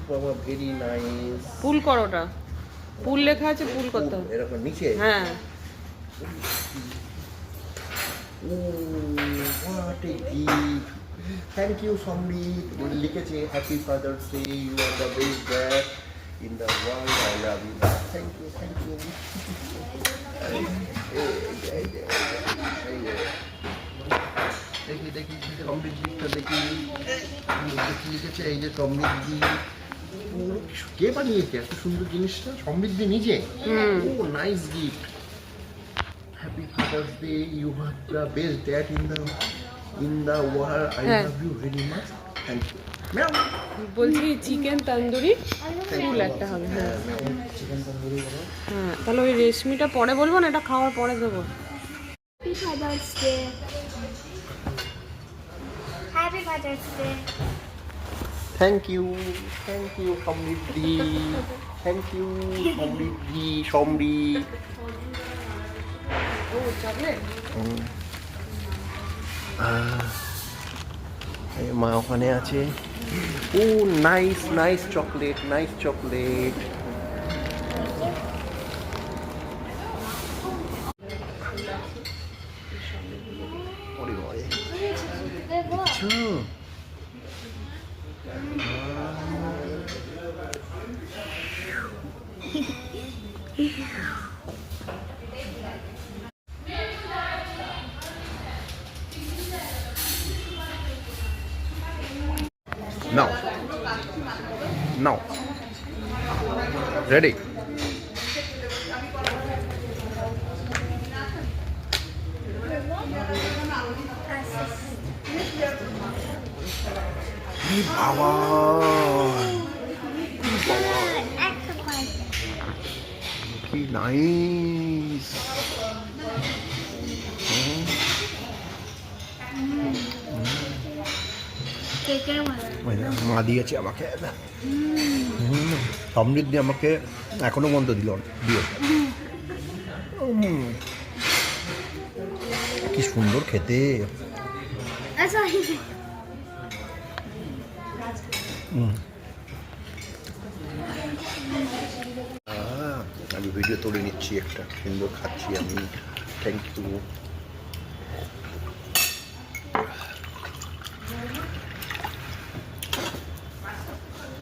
বাবা very nice. পুল করো ওটা, পুল লেখা আছে, পুল করতে হবে এরকম নিচে। হ্যাঁ। What a gift. Thank you Samriddha. লিখেছে happy father's day, you are the best dad in the world, I love you. Thank you, thank you. দেখি দেখি সমৃদ্ধিটা দেখি লিখেছে, এই যে সমৃদ্ধি। কে বানিয়েছে এত সুন্দর জিনিসটা? সমৃদ্ধি নিজে। ও nice gift. Happy father's day, you are the best dad in the world, I love you very much, thank you. বলছি চিকেন তন্দুরি ফুল একটা হবে। হ্যাঁ চিকেন তন্দুরি। হ্যাঁ, তাহলে ওই রেশমিটা পরে বলবো না, এটা খাওয়ার পরে দেবো। Happy Father's Day. Happy Father's Day. Thank you Samriddhi, thank you Samriddhi, সমৃদ্ধ। ও চকলেট। মা ওখানে আছে। ও nice nice chocolate, nice chocolate. ওরে বাবারে, আচ্ছা। Now, now, ready? বাবা, কি নাইস। মা দিয়েছে আমাকে, সমৃদ্ধি আমাকে এখনো বন্ধ দিও। কি সুন্দর খেতে। আমি ভিডিও তুলে নিচ্ছি, একটা সুন্দর খাচ্ছি আমি। Thank you.